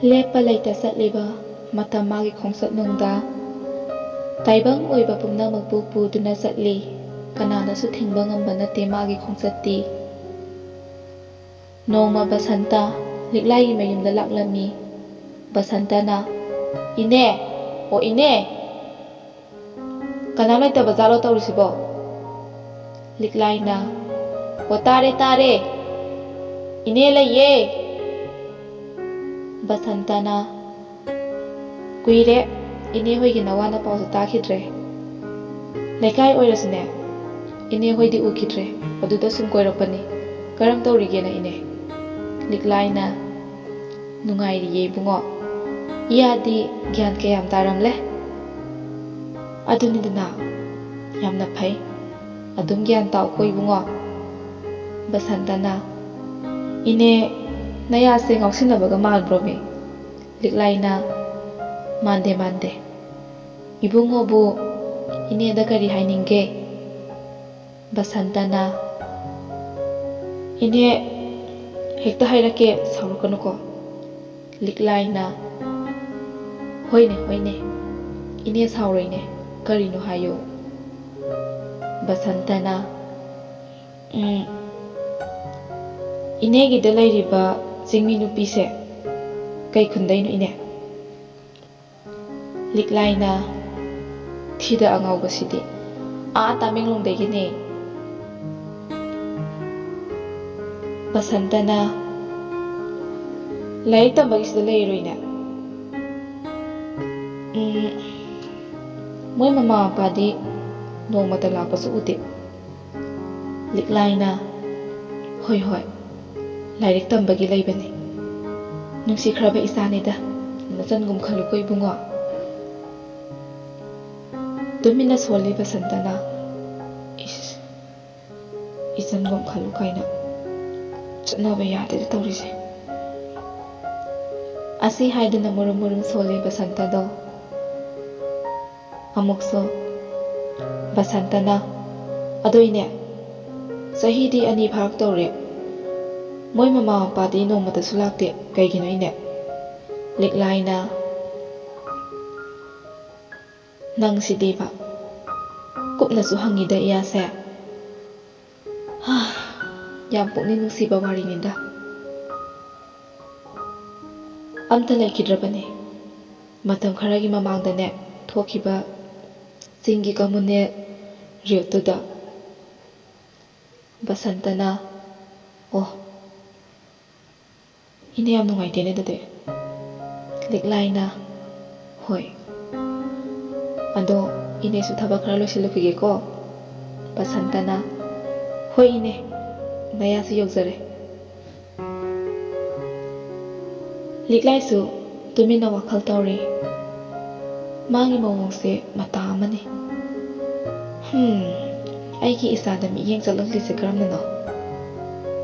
ꯂꯦꯞꯄ ꯂꯩꯇ ꯆꯠꯂꯤꯕ ꯃꯇꯝ ꯃꯥꯒꯤ ꯈꯣꯡꯆꯠꯅꯨꯡꯗ ꯇꯥꯏꯕꯪ ꯑꯣꯏꯕ ꯄꯨꯝꯅꯃꯛꯄꯨ ꯄꯨꯗꯨꯅ ꯆꯠꯂꯤ, ꯀꯅꯥꯅꯁꯨ ꯊꯤꯡꯕ ꯉꯝꯕ ꯅꯠꯇꯦ ꯃꯥꯒꯤ ꯈꯣꯡꯆꯠꯇꯤ꯫ ꯅꯣꯡꯃ ꯕꯁꯟꯇ ꯂꯤꯛꯂꯥꯏꯒꯤ ꯃꯌꯨꯝꯗ ꯂꯥꯛꯂꯝꯃꯤ꯫ ꯕꯁꯟꯇꯅ "ꯏꯅꯦ, ꯑꯣ ꯏꯅꯦ, ꯀꯅꯥꯝ ꯂꯩꯇꯕ ꯖꯥꯠꯂꯣ ꯇꯧꯔꯤꯁꯤꯕꯣ?" ꯂꯤꯛꯂꯥꯏꯅ "ꯑꯣ ꯇꯥꯔꯦ ꯇꯥꯔꯦ, ꯏꯅꯦ ꯂꯩꯌꯦ." ꯕꯁꯟꯇꯅ "ꯀꯨꯏꯔꯦ ꯏꯅꯦ ꯍꯣꯏꯒꯤ ꯅꯋꯥ ꯅꯄꯥꯎꯁꯨ ꯇꯥꯈꯤꯗ꯭ꯔꯦ. ꯂꯩꯀꯥꯏ ꯑꯣꯏꯔꯁꯨꯅꯦ ꯏꯅꯦ ꯍꯣꯏꯗꯤ ꯎꯈꯤꯗ꯭ꯔꯦ, ꯑꯗꯨꯗ ꯁꯨꯝ ꯀꯣꯏꯔꯛꯄꯅꯤ. ꯀꯔꯝ ꯇꯧꯔꯤꯒꯦꯅ ꯏꯅꯦ?" ꯂꯤꯛꯂꯥꯏꯅ "ꯅꯨꯡꯉꯥꯏꯔꯤꯌꯦ ꯏꯕꯨꯡꯉꯣ, ꯏꯌꯥꯗꯤ ꯒ꯭ꯌꯥꯟ ꯀꯌꯥꯝ ꯇꯥꯔꯝꯂꯦ." "ꯑꯗꯨꯅꯤꯗꯅ, ꯌꯥꯝꯅ ꯐꯩ, ꯑꯗꯨꯝ ꯒ꯭ꯌꯥꯟ ꯇꯥꯎꯀꯣ ꯏꯕꯨꯡꯉꯣ." ꯕꯁꯟꯇꯅ "ꯏꯅꯦ ꯅꯌꯥꯁꯦ ꯉꯥꯎꯁꯤꯟꯅꯕꯒ ꯃꯥꯟꯕ꯭ꯔꯣꯃꯤ?" ꯂꯤꯛꯂꯥꯏꯅ "ꯃꯥꯟꯗꯦ ꯃꯥꯟꯗꯦ. ꯏꯕꯨꯡꯉꯣꯕꯨ ꯏꯅꯦꯗ ꯀꯔꯤ ꯍꯥꯏꯅꯤꯡꯒꯦ?" ꯕꯁꯟꯇꯅ "ꯏꯅꯦ ꯍꯦꯛꯇ ꯍꯥꯏꯔꯛꯀꯦ, ꯁꯥꯎꯔꯛꯀꯅꯨꯀꯣ." ꯂꯤꯛꯂꯥꯏꯅ "ꯍꯣꯏꯅꯦ ꯍꯣꯏꯅꯦ, ꯏꯅꯦ ꯁꯥꯎꯔꯣꯏꯅꯦ, ꯀꯔꯤꯅꯣ ꯍꯥꯏꯌꯨ." ꯕꯁꯟꯇꯅ "ꯏꯅꯦꯒꯤꯗ ꯂꯩꯔꯤꯕ ꯆꯤꯡꯃꯤ ꯅꯨꯄꯤꯁꯦ ꯀꯩ ꯈꯨꯟꯗꯩꯅꯣ ꯏꯅꯦ?" ꯂꯤꯛꯂꯥꯏꯅ "ꯊꯤꯗ ꯑꯉꯥꯎꯕꯁꯤꯗꯤ, ꯇꯥꯃꯦꯡꯂꯣꯡꯗꯒꯤꯅꯦ." ꯕꯁꯟꯇꯅ "ꯂꯥꯏꯔꯤꯛ ꯇꯝꯕꯒꯤꯁꯤꯗ ꯂꯩꯔꯣꯏꯅꯦ?" "ꯃꯣꯏ ꯃꯃꯥ ꯃꯄꯥꯗꯤ ꯅꯣꯡꯃꯇ ꯂꯥꯛꯄꯁꯨ ꯎꯗꯦ." ꯂꯤꯛꯂꯥꯏꯅ "ꯍꯣꯏ ꯍꯣꯏ, ꯂꯥꯏꯔꯤꯛ ꯇꯝꯕꯒꯤ ꯂꯩꯕꯅꯤ. ꯅꯨꯡꯁꯤꯈ꯭ꯔꯕ ꯏꯆꯥꯅꯤꯗ, ꯅꯆꯟꯒꯨꯝ ꯈꯜꯂꯨꯀꯣ ꯏꯕꯨꯡꯉꯣ." ꯇꯨꯃꯤꯟꯅ ꯁꯣꯜꯂꯤ ꯕꯁꯟꯇꯅ "ꯏꯁ, ꯏꯆꯟꯒꯨꯝ ꯈꯜꯂꯨ ꯀꯥꯏꯅ, ꯆꯠꯅꯕ ꯌꯥꯗꯦꯗ ꯇꯧꯔꯤꯁꯦ." ꯑꯁꯤ ꯍꯥꯏꯗꯨꯅ ꯃꯨꯔꯨꯝ ꯃꯨꯔꯨꯝ ꯁꯣꯜꯂꯤ ꯕꯁꯟꯇꯗꯣ꯫ ꯑꯃꯨꯛꯁꯨ ꯕꯁꯟꯇꯅ "ꯑꯗꯣ ꯏꯅꯦ, ꯆꯍꯤꯗꯤ 2 ꯐꯥꯔꯛꯇꯧꯔꯦ. ꯃꯣꯏ ꯃꯃꯥ ꯃꯄꯥꯗꯤ ꯅꯣꯡꯃꯇꯁꯨ ꯂꯥꯛꯇꯦ, ꯀꯩꯒꯤꯅꯣ ꯏꯅꯦ?" ꯂꯤꯛꯂꯥꯏꯅ "ꯅꯪꯁꯤꯗꯤꯕ ꯀꯨꯞꯅꯁꯨ ꯍꯪꯉꯤꯗ ꯏꯌꯥꯁꯦ. ꯌꯥꯝ ꯄꯨꯛꯅꯤꯡ ꯅꯨꯡꯁꯤꯕ ꯋꯥꯔꯤꯅꯤꯗ. ꯑꯝꯇ ꯂꯩꯈꯤꯗ꯭ꯔꯕꯅꯤ. ꯃꯇꯝ ꯈꯔꯒꯤ ꯃꯃꯥꯡꯗꯅꯦ ꯊꯣꯛꯈꯤꯕ ꯆꯤꯡꯒꯤ ꯀꯝꯃꯨꯅꯦꯜ ꯔꯦꯗꯇꯨꯗ." ꯕꯁꯟꯇꯅ "ꯑꯣ, ꯏꯅꯦ ꯌꯥꯝ ꯅꯨꯡꯉꯥꯏꯇꯦꯅꯦ ꯑꯗꯨꯗꯤ." ꯂꯤꯛꯂꯥꯏꯅ "ꯍꯣꯏ. ꯑꯗꯣ ꯏꯅꯦꯁꯨ ꯊꯕꯛ ꯈꯔ ꯂꯣꯏꯁꯤꯜꯂꯨꯈꯤꯒꯦꯀꯣ." ꯕꯁꯟꯇꯅ "ꯍꯣꯏ ꯏꯅꯦ, ꯅꯌꯥꯁꯨ ꯌꯧꯖꯔꯦ." ꯂꯤꯛꯂꯥꯏꯁꯨ ꯇꯨꯃꯤꯟꯅ ꯋꯥꯈꯜ ꯇꯧꯔꯤ꯫ ꯃꯥꯒꯤ ꯃꯑꯣꯡꯁꯦ ꯃꯇꯥ ꯑꯃꯅꯤ. ꯑꯩꯒꯤ ꯏꯆꯥꯗ ꯃꯤꯠꯌꯦꯡ ꯆꯠꯂꯛꯂꯤꯁꯦ ꯀꯔꯝꯅꯅꯣ?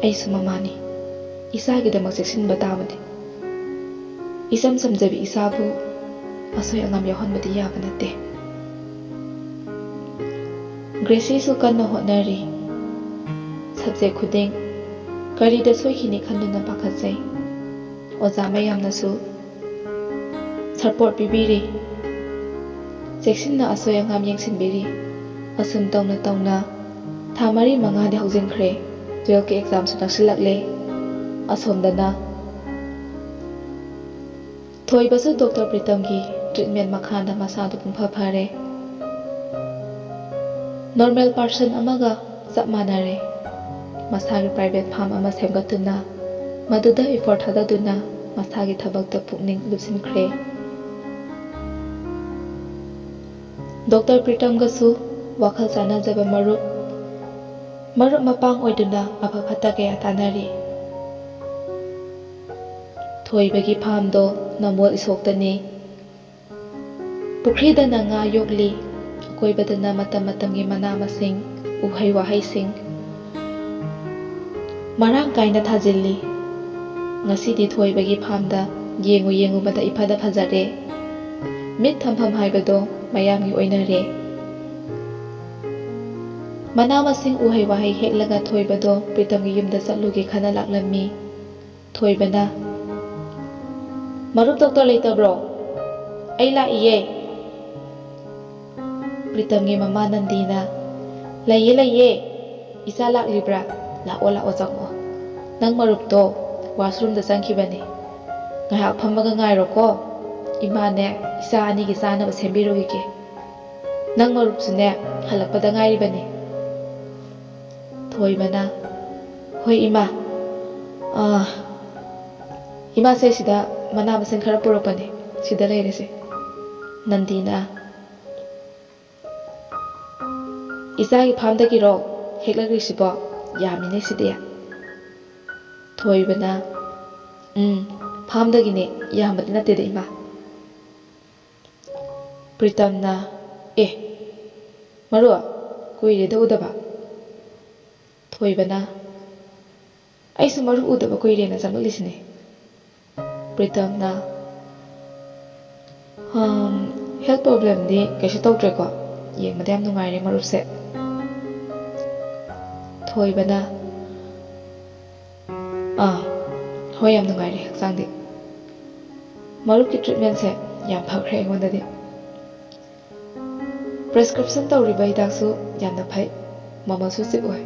ꯑꯩꯁꯨ ꯃꯃꯥꯅꯤ, ꯏꯆꯥꯒꯤꯗꯃꯛ ꯆꯦꯛꯁꯤꯟꯕ ꯇꯥꯕꯅꯤ. ꯏꯆꯝ ꯆꯝꯖꯕꯤ ꯏꯆꯥꯕꯨ ꯑꯁꯣꯏ ꯑꯉꯥꯝ ꯌꯥꯎꯍꯟꯕꯗꯤ ꯌꯥꯕ ꯅꯠꯇꯦ." ꯒ꯭ꯔꯦꯁꯤꯁꯨ ꯀꯟꯅ ꯍꯣꯠꯅꯔꯤ. ꯁꯕꯖꯦꯛ ꯈꯨꯗꯤꯡ ꯀꯔꯤꯗ ꯁꯣꯏꯈꯤꯅꯤ ꯈꯟꯗꯨꯅ ꯄꯥꯈꯠꯆꯩ. ꯑꯣꯖꯥ ꯃꯌꯥꯝꯅꯁꯨ ꯁꯄꯣꯔꯠ ꯄꯤꯕꯤꯔꯤ, ꯆꯦꯛꯁꯤꯟꯅ ꯑꯁꯣꯏ ꯑꯉꯥꯝ ꯌꯦꯡꯁꯤꯟꯕꯤꯔꯤ. ꯑꯁꯨꯝ ꯇꯧꯅ ꯇꯧꯅ ꯊꯥ 4-5ꯗꯤ ꯍꯧꯖꯤꯟꯈ꯭ꯔꯦ. 12ꯀꯤ ꯑꯦꯛꯖꯥꯝꯁꯨ ꯅꯛꯁꯤꯜꯂꯛꯂꯦ. ꯑꯁꯣꯝꯗꯅ ꯊꯣꯏꯕꯁꯨ ꯗꯣꯛꯇꯔ ꯄ꯭ꯔꯤꯇꯝꯒꯤ ꯇ꯭ꯔꯤꯠꯃꯦꯟ ꯃꯈꯥꯗ ꯃꯁꯥꯗꯨ ꯄꯨꯡꯐ ꯐꯔꯦ. ꯅꯣꯔꯃꯦꯜ ꯄꯥꯔꯁꯟ ꯑꯃꯒ ꯆꯞ ꯃꯥꯟꯅꯔꯦ. ꯃꯁꯥꯒꯤ ꯄ꯭ꯔꯥꯏꯚꯦꯠ ꯐꯥꯔꯝ ꯑꯃ ꯁꯦꯝꯒꯠꯇꯨꯅ ꯃꯗꯨꯗ ꯏꯐꯣꯔꯠ ꯊꯥꯗꯗꯨꯅ ꯃꯁꯥꯒꯤ ꯊꯕꯛꯇ ꯄꯨꯛꯅꯤꯡ ꯂꯨꯞꯁꯤꯟꯈ꯭ꯔꯦ. ꯗꯣꯛꯇꯔ ꯄ꯭ꯔꯤꯇꯝꯒꯁꯨ ꯋꯥꯈꯜ ꯆꯥꯟꯅꯖꯕ ꯃꯔꯨꯞ ꯃꯄꯥꯡ ꯑꯣꯏꯗꯨꯅ ꯑꯐ ꯐꯠꯇ ꯀꯌꯥ ꯇꯥꯟꯅꯔꯤ. ꯊꯣꯏꯕꯒꯤ ꯐꯥꯔꯝꯗꯣ ꯅꯝꯕꯣꯜ ꯏꯁꯣꯛꯇꯅꯤ. ꯄꯨꯈ꯭ꯔꯤꯗꯅ ꯉꯥ ꯌꯣꯛꯂꯤ. ꯑꯀꯣꯏꯕꯗꯅ ꯃꯇꯝ ꯃꯇꯝꯒꯤ ꯃꯅꯥ ꯃꯁꯤꯡ, ꯎꯍꯩ ꯋꯥꯍꯩꯁꯤꯡ ꯃꯔꯥꯡ ꯀꯥꯏꯅ ꯊꯥꯖꯤꯜꯂꯤ. ꯉꯁꯤꯗꯤ ꯊꯣꯏꯕꯒꯤ ꯐꯥꯔꯝꯗ ꯌꯦꯡꯉꯨꯕꯗ ꯏꯐꯗ ꯐꯖꯔꯦ. ꯃꯤꯠ ꯊꯝꯐꯝ ꯍꯥꯏꯕꯗꯣ ꯃꯌꯥꯝꯒꯤ ꯑꯣꯏꯅꯔꯦ. ꯃꯅꯥ ꯃꯁꯤꯡ ꯎꯍꯩ ꯋꯥꯍꯩ ꯍꯦꯛꯂꯒ ꯊꯣꯏꯕꯗꯣ ꯄ꯭ꯔꯤꯇꯝꯒꯤ ꯌꯨꯝꯗ ꯆꯠꯂꯨꯒꯦ ꯈꯟꯅ ꯂꯥꯛꯂꯝꯃꯤ. ꯊꯣꯏꯕꯅ Marup doctor letabro? Ay laiye. Pritamgi mama Nandina. Laiye. Isa libra. Lao changmo. Nang marup to washroom da changkibani. Ngahak phamaga ngairo ko. Imane isa ani gi sana ba sembiro gi. Nang marup sune halakpada ngairi bani. Thoi bana. Hoi ima. Ima se sida mana masen khara puropani. Sida leirese. Nandina. Isa gi phamda gi ro heklagri sibo yamine sidia. Thoi bana. Phamda gi ne yamati na te de ima. Pritamna. Marua kuire da udaba. Thoi bana. Aisu maru udaba kuire na samalisne. Pritamna. Health problem di kaisi tawtre ko. Yeng madam nungaire marup se. Thoi bana. Hoi yam nungaire haksang di. Marup ki treatment se yam phakre aingonda di. Prescription tawriba hidaksu yamna phai. Mamalsu sip oi.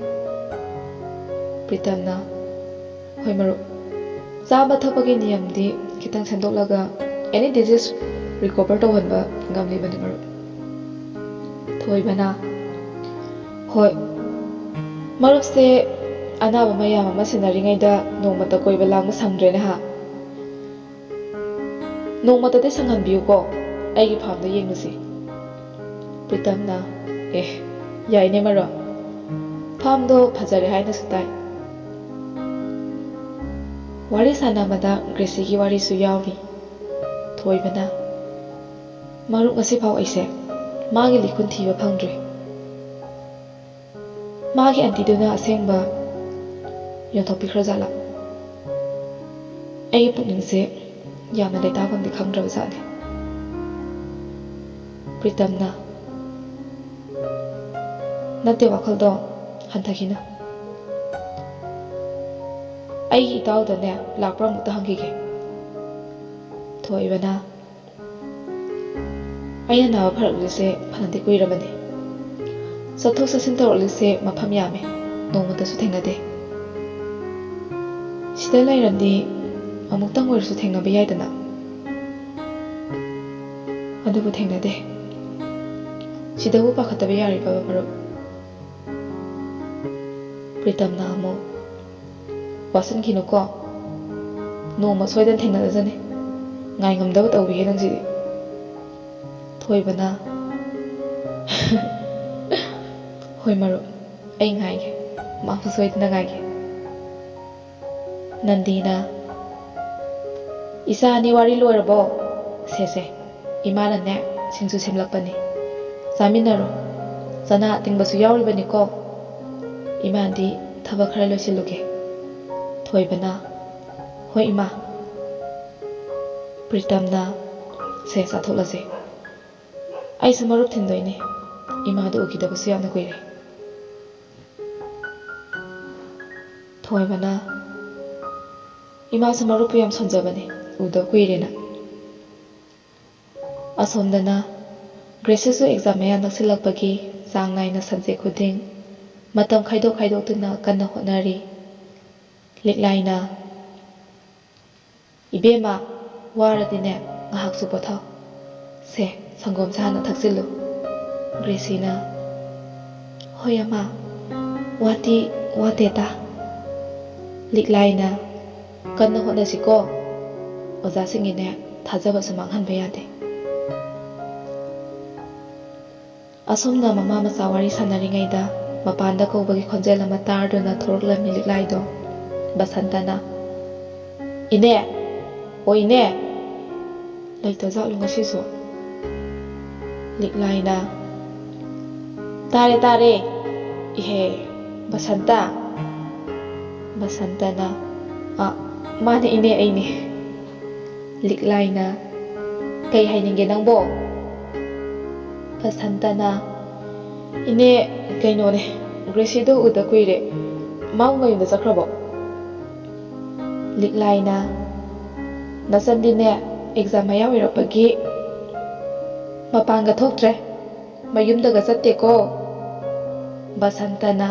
Pritamna. Hoi marup. Chaba thapagi niyam di kitang sendoklaga any disease recover tawhanba ngamli bani marup. Thoi bana. Hoi. Marup se anaba mayam ama sinaringaida nongmata koiba langma sangdrena ha. Nongmata de sanghanbiu ko. Aigi phamda yengnusi. Pritamna. Yaine maro. Phamdo phajare haina sutai. Wari sanamada Gracie gi wari su yauri. Thoi bana. Marup ngasi phau aise. Magi likhun thiba phangdre. Magi antiduna asengba yontopi khrazala. Ai pukningse yamna data phangdi khangdraba jane. Pritamna. Nate wakhaldo hanthakina. Ai itaw da ne lakpra mukta hangige. Thoi bana. Aina nawa pharakse phanandi kuirabani. Sathok sasin tawrlise mapham yame. Nongmata su thengnade. Sida lairandi amuktang oirsu thengnaba yaidana. Adubu thengnade. Sidabu pakhataba yariba marup. Pritamna amo. Wasan kino ko. Nongma soidan thengnadajane. Ngai ngamdaba tawbihe nangsidi. Thoi bana. Hoi marup. Ai ngaige. Mafu soidana ngaige. Nandina. Isa ani wari loirabo. Se. Imana ne singsu semlakpani. Saminaro. Sana tingbasu yauribani ko. Imandi thaba khara loisiluge. Thoi bana. Hoi ima. Pritamna. Se satholase. Ai samarup thindoine. Ima do ukidabasu yamna kuire. Thoi bana. Ima samarup yam sanjabane. Uda kuirena. Asomdana. Gracie su exam maya naksilakpagi sang naina subject khuding. Matam khaidok tuna kanna hotnari. Liklaina. Ibema waradine ngahak su pothau. Se sangom sana thaksillu. Gracie na. Hoyama. Wateta. Liklaina. Kanna hotnasiko. Oza singine thajaba samanghanba yade. Asomna mama macha wari sanaringaida mapanda kaubagi khonjel ama tarduna thoroklami liklaido. Basantana. Ine. O ine. Laita jalo ngasiso. Liklaina. Tare. Ihe. Basanta. Basantana. Mane ine aine. Liklaina. Kay hainingge nangbo. Basantana. Ine kaino ne. Gracie do uda kuire. Mau mayunda sakrabo. Liklaina. Nasandine exam ꯃꯌꯥ ꯑꯣꯏꯔꯛꯄꯒꯤ ꯃꯄꯥꯟꯒ ꯊꯣꯛꯇ꯭ꯔꯦ, ꯃꯌꯨꯝꯗꯒ ꯆꯠꯇꯦꯀꯣ꯫ ꯕꯁꯟꯇꯅ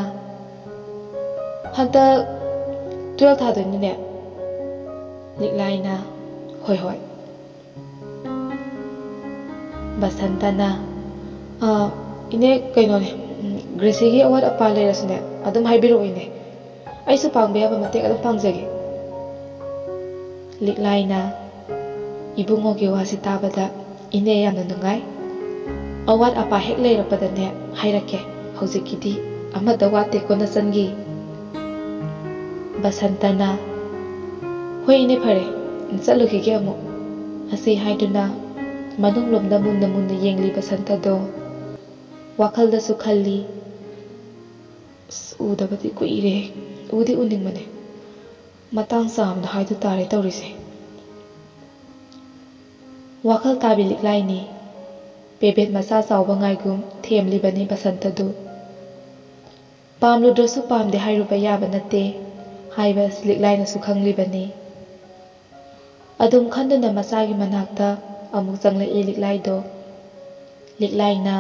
ꯍꯟꯗꯛ 12 ꯊꯥꯗꯣꯏꯅꯤꯅꯦ꯫ ꯂꯤꯛꯂꯥꯏꯅ ꯍꯣꯏ ꯍꯣꯏ꯫ ꯕꯁꯟꯇꯅ ꯏꯅꯦ ꯀꯩꯅꯣꯅꯦ, ꯒ꯭ꯔꯦꯁꯤꯒꯤ ꯑꯋꯥꯠ ꯑꯄꯥ ꯂꯩꯔꯁꯨꯅꯦ ꯑꯗꯨꯝ ꯍꯥꯏꯕꯤꯔꯛꯑꯣ ꯏꯅꯦ, ꯑꯩꯁꯨ ꯄꯥꯡꯕ ꯌꯥꯕ ꯃꯇꯦꯡ ꯑꯗꯨꯝ ꯄꯥꯡꯖꯒꯦ꯫ ꯂꯤꯛꯂꯥꯏꯅ ꯏꯕꯨꯡꯉꯣꯒꯤ ꯋꯥꯁꯤ ꯇꯥꯕꯗ ꯏꯅꯦ ꯌꯥꯝꯅ ꯅꯨꯡꯉꯥꯏ, ꯑꯋꯥꯠ ꯑꯄꯥ ꯍꯦꯛ ꯂꯩꯔꯛꯄꯗꯅꯦ ꯍꯥꯏꯔꯛꯀꯦ, ꯍꯧꯖꯤꯛꯀꯤꯗꯤ ꯑꯃꯠꯇ ꯋꯥꯠꯇꯦꯀꯣ ꯅꯆꯟꯒꯤ꯫ ꯕꯁꯟꯇꯅ ꯍꯣꯏ ꯏꯅꯦ ꯐꯔꯦ, ꯆꯠꯂꯨꯈꯤꯒꯦ ꯑꯃꯨꯛ꯫ ꯑꯁꯤ ꯍꯥꯏꯗꯨꯅ ꯃꯅꯨꯡꯂꯣꯝꯗ ꯃꯨꯟꯅ ꯃꯨꯟꯅ ꯌꯦꯡꯂꯤ ꯕꯁꯟꯇꯗꯣ ꯋꯥꯈꯜꯗꯁꯨ ꯈꯜꯂꯤ, ꯎꯗꯕꯗꯤ ꯀꯨꯏꯔꯦ, ꯎꯗꯤ ꯎꯅꯤꯡꯕꯅꯦ, ꯃꯇꯥꯡ ꯆꯥꯕꯗ ꯍꯥꯏꯗꯨ ꯇꯥꯔꯦ ꯇꯧꯔꯤꯁꯦ꯫ ꯋꯥꯈꯜ ꯇꯥꯕꯤ ꯂꯤꯛꯂꯥꯏꯅꯤ ꯄꯦꯕꯦꯠ ꯃꯆꯥ ꯆꯥꯎꯕ ꯉꯥꯏꯒꯨꯝ ꯊꯦꯝꯂꯤꯕꯅꯤ ꯕꯁꯟꯇꯗꯨ꯫ ꯄꯥꯝꯂꯨꯗ꯭ꯔꯁꯨ ꯄꯥꯝꯗꯦ ꯍꯥꯏꯔꯨꯕ ꯌꯥꯕ ꯅꯠꯇꯦ ꯍꯥꯏꯕ ꯑꯁꯤ ꯂꯤꯛꯂꯥꯏꯅꯁꯨ ꯈꯪꯂꯤꯕꯅꯤ꯫ ꯑꯗꯨꯝ ꯈꯟꯗꯨꯅ ꯃꯆꯥꯒꯤ ꯃꯅꯥꯛꯇ ꯑꯃꯨꯛ ꯆꯪꯂꯛꯏ ꯂꯤꯛꯂꯥꯏꯗꯣ꯫ ꯂꯤꯛꯂꯥꯏꯅ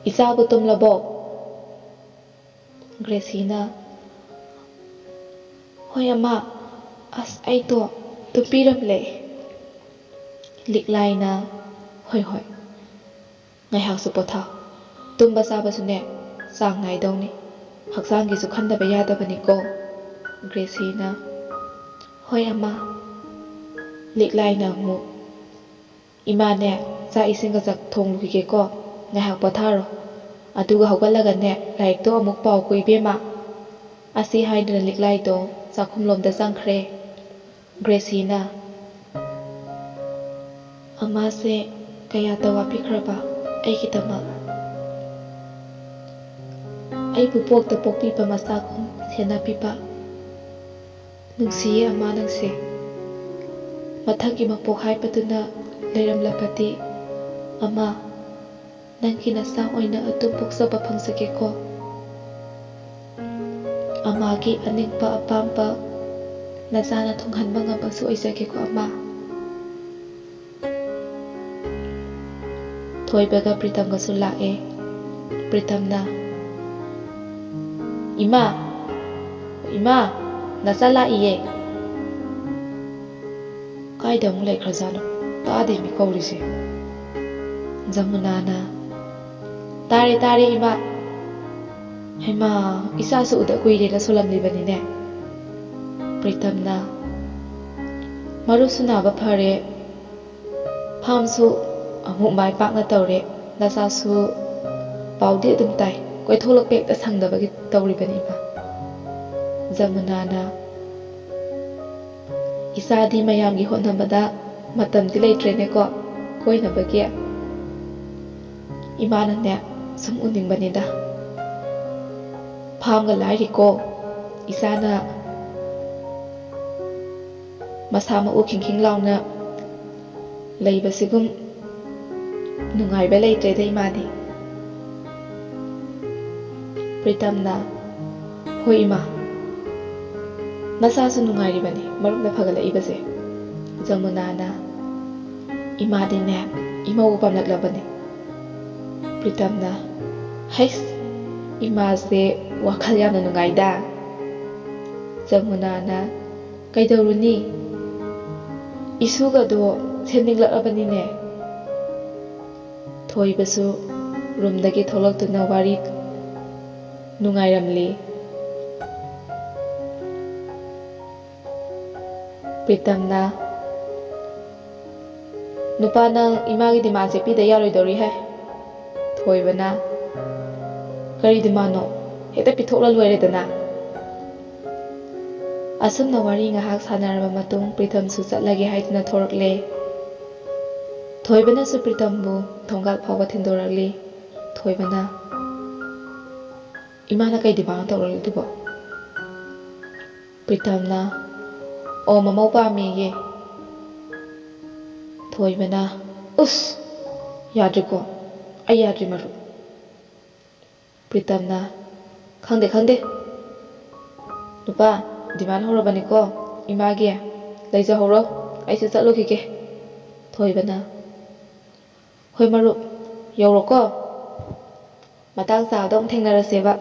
ꯏꯆꯥꯕꯨ ꯇꯨꯝꯂꯕꯣ? ꯒ꯭ꯔꯦꯁꯤꯅ ꯍꯣꯏ ꯑꯃꯥ, ꯑꯁ ꯑꯩꯗꯣ ꯇꯨꯝꯄꯤꯔꯝꯂꯦ꯫ ꯂꯤꯛꯂꯥꯏꯅ ꯍꯣꯏ ꯍꯣꯏ, ꯉꯥꯏꯍꯥꯛꯁꯨ ꯄꯣꯊꯥꯎ, ꯇꯨꯝꯕ ꯆꯥꯕꯁꯨꯅꯦ ꯆꯥꯡ ꯅꯥꯏꯗꯧꯅꯤ, ꯍꯛꯆꯥꯡꯒꯤꯁꯨ ꯈꯟꯗꯕ ꯌꯥꯗꯕꯅꯤꯀꯣ꯫ ꯒ꯭ꯔꯦꯁꯤꯅ ꯍꯣꯏ ꯑꯃꯥ꯫ ꯂꯤꯛꯂꯥꯏꯅ ꯑꯃꯨꯛ ꯏꯃꯥꯅꯦ ꯆꯥꯛ ꯏꯁꯤꯡꯒ ꯊꯣꯡꯂꯨꯈꯤꯒꯦꯀꯣ, ꯉꯥꯏꯍꯥꯛ ꯄꯣꯊꯥꯔꯣ, ꯑꯗꯨꯒ ꯍꯧꯒꯠꯂꯒꯅꯦ ꯂꯥꯏꯔꯤꯛꯇꯣ ꯑꯃꯨꯛ ꯄꯥꯎꯀꯣ ꯏꯕꯦꯝꯃ꯫ ꯑꯁꯤ ꯍꯥꯏꯗꯨꯅ ꯂꯤꯛꯂꯥꯏꯗꯣ ꯆꯥꯛꯈꯨꯝꯂꯣꯝꯗ ꯆꯪꯈ꯭ꯔꯦ꯫ ꯒ꯭ꯔꯦꯁꯤꯅ ꯑꯃꯥꯁꯦ ꯀꯌꯥꯇ ꯋꯥꯕꯤꯈ꯭ꯔꯕ ꯑꯩꯒꯤꯗꯃꯛ, ꯑꯩꯕꯨ ꯄꯣꯛꯇ ꯄꯣꯛꯄꯤꯕ ꯃꯆꯥꯒꯨꯝ ꯁꯦꯟꯅꯕꯤꯕ, ꯅꯨꯡꯁꯤꯌꯦ ꯑꯃꯥ ꯅꯪꯁꯦ꯫ ꯃꯊꯪꯒꯤ ꯃꯄꯣꯛ ꯍꯥꯏꯕꯗꯨꯅ ꯂꯩꯔꯝꯂꯕꯗꯤ ꯑꯃꯥ, ꯅꯪꯒꯤ ꯅꯆꯥ ꯑꯣꯏꯅ ꯑꯗꯨꯝ ꯄꯣꯛꯆꯕ ꯐꯪꯖꯒꯦꯀꯣ꯫ ꯑꯃꯥꯒꯤ ꯑꯅꯤꯡꯕ ꯑꯄꯥꯝꯕ ꯅꯆꯥꯅ ꯊꯨꯡꯍꯟꯕ ꯉꯝꯕꯁꯨ ꯑꯣꯏꯖꯒꯦꯀꯣ ꯑꯃꯥ꯫ ꯊꯣꯏꯕꯒ ꯄ꯭ꯔꯤꯇꯝꯒꯁꯨ ꯂꯥꯛꯑꯦ꯫ ꯄ꯭ꯔꯤꯇꯝꯅ ꯏꯃꯥ, ꯏꯃꯥ ꯅꯆꯥ ꯂꯥꯛꯏꯌꯦ꯫ ꯀꯥꯏꯗ ꯑꯃꯨꯛ ꯂꯩꯈ꯭ꯔꯖꯥꯠꯅꯣ, ꯇꯥꯗꯦ ꯃꯤ ꯀꯧꯔꯤꯁꯦ꯫ ꯖꯃꯨꯅꯥꯅ ꯇꯥꯔꯦ ꯇꯥꯔꯦ ꯏꯃꯥ꯫ ꯍꯩꯃꯥ, ꯏꯆꯥꯁꯨ ꯎꯗ ꯀꯨꯏꯔꯦꯅ ꯁꯣꯜꯂꯝꯂꯤꯕꯅꯤꯅꯦ꯫ ꯄ꯭ꯔꯤꯇꯝꯅ ꯃꯔꯨꯞꯁꯨ ꯅꯥꯕ ꯐꯔꯦ, ꯐꯥꯝꯁꯨ ꯑꯃꯨꯛ ꯃꯥꯏ ꯄꯥꯛꯅ ꯇꯧꯔꯦ, ꯅꯆꯥꯁꯨ ꯄꯥꯎꯗꯤ ꯑꯗꯨꯝ ꯇꯥꯏ, ꯀꯣꯏꯊꯣꯛꯂꯛꯄ ꯍꯦꯛꯇ ꯁꯪꯗꯕꯒꯤ ꯇꯧꯔꯤꯕꯅꯤ ꯏꯃꯥ꯫ ꯖꯃꯨꯅꯥꯅ ꯏꯆꯥꯗꯤ ꯃꯌꯥꯝꯒꯤ ꯍꯣꯠꯅꯕꯗ ꯃꯇꯝꯗꯤ ꯂꯩꯇ꯭ꯔꯦꯅꯦꯀꯣ ꯀꯣꯏꯅꯕꯒꯤ꯫ ꯏꯃꯥꯅꯅꯦ ꯁꯨꯝ ꯎꯅꯤꯡꯕꯅꯤꯗ, ꯐꯥꯝꯒ ꯂꯥꯏꯔꯤꯀꯣ, ꯏꯆꯥꯅ ꯃꯁꯥ ꯃꯎ ꯈꯤꯡꯈꯤꯡ ꯂꯥꯎꯅ ꯂꯩꯕꯁꯤꯒꯨꯝ ꯅꯨꯡꯉꯥꯏꯕ ꯂꯩꯇ꯭ꯔꯦꯗ ꯏꯃꯥꯗꯤ꯫ ꯄ꯭ꯔꯤꯇꯝꯅ ꯍꯣꯏ ꯏꯃꯥ, ꯅꯆꯥꯁꯨ ꯅꯨꯡꯉꯥꯏꯔꯤꯕꯅꯤ ꯃꯔꯨꯞꯅ ꯐꯒꯠꯂꯛꯏꯕꯁꯦ꯫ ꯖꯃꯨꯅꯥꯅ ꯏꯃꯥꯗꯤꯅꯦ ꯏꯃꯧ ꯄꯥꯝꯂꯛꯂꯕꯅꯤ꯫ ꯄ꯭ꯔꯤꯇꯝꯅ ꯍꯩꯁ, ꯏꯃꯥꯁꯦ ꯋꯥꯈꯜ ꯌꯥꯝꯅ ꯅꯨꯡꯉꯥꯏꯗ꯫ ꯖꯃꯨꯅꯥꯅ ꯀꯩꯗꯧꯔꯨꯅꯤ, ꯏꯁꯨꯒꯗꯣ ꯁꯦꯝꯅꯤꯡꯂꯛꯂꯕꯅꯤꯅꯦ꯫ ꯊꯣꯏꯕꯁꯨ ꯔꯨꯝꯗꯒꯤ ꯊꯣꯛꯂꯛꯇꯨꯅ ꯋꯥꯔꯤ ꯅꯨꯡꯉꯥꯏꯔꯝꯂꯤ꯫ ꯄ꯭ꯔꯤꯇꯝꯅ ꯅꯨꯄꯥ ꯅꯪ ꯏꯃꯥꯒꯤ ꯗꯤꯃꯥꯟꯁꯦ ꯄꯤꯗ ꯌꯥꯔꯣꯏꯗꯧꯔꯤꯍꯦ꯫ ꯊꯣꯏꯕꯅ ꯀꯔꯤ ꯗꯤꯃꯥꯟꯅꯣ, ꯍꯦꯛꯇ ꯄꯤꯊꯣꯛꯂ ꯂꯣꯏꯔꯦꯗꯅ꯫ ꯑꯁꯨꯝꯅ ꯋꯥꯔꯤ ꯉꯥꯏꯍꯥꯛ ꯁꯥꯟꯅꯔꯕ ꯃꯇꯨꯡ ꯄ꯭ꯔꯤꯇꯝꯁꯨ ꯆꯠꯂꯒꯦ ꯍꯥꯏꯗꯨꯅ ꯊꯣꯔꯛꯂꯦ꯫ ꯊꯣꯏꯕꯅꯁꯨ ꯄ꯭ꯔꯤꯇꯝꯕꯨ ꯊꯣꯡꯒꯥꯜ ꯐꯥꯎꯕ ꯊꯤꯟꯗꯣꯔꯛꯂꯤ꯫ ꯊꯣꯏꯕꯅ ꯏꯃꯥꯅ ꯀꯩ ꯗꯤꯃꯥꯟ ꯇꯧꯔꯛꯂꯤꯗꯨꯕꯣ? ꯄ꯭ꯔꯤꯇꯝꯅ ꯑꯣ ꯃꯃꯧ ꯄꯥꯝꯃꯦꯌꯦ꯫ ꯊꯣꯏꯕꯅ ꯎꯁ, ꯌꯥꯗ꯭ꯔꯤꯀꯣ, ꯑꯩ ꯌꯥꯗ꯭ꯔꯤ ꯃꯔꯨꯞ꯫ ꯄ꯭ꯔꯤꯇꯝꯅ ꯈꯪꯗꯦ ꯈꯪꯗꯦ, ꯅꯨꯄꯥ ꯗꯤꯃꯥꯟ ꯍꯧꯔꯕꯅꯤꯀꯣ ꯏꯃꯥꯒꯤ, ꯂꯩꯖꯍꯧꯔꯣ, ꯑꯩꯁꯨ ꯆꯠꯂꯨꯈꯤꯒꯦ꯫ ꯊꯣꯏꯕꯅ ꯍꯣꯏ ꯃꯔꯨꯞ, ꯌꯧꯔꯣꯀꯣ꯫ ꯃꯇꯥꯡ ꯆꯥꯕꯗ ꯑꯃꯨꯛ ꯊꯦꯡꯅꯔꯁꯦꯕ꯫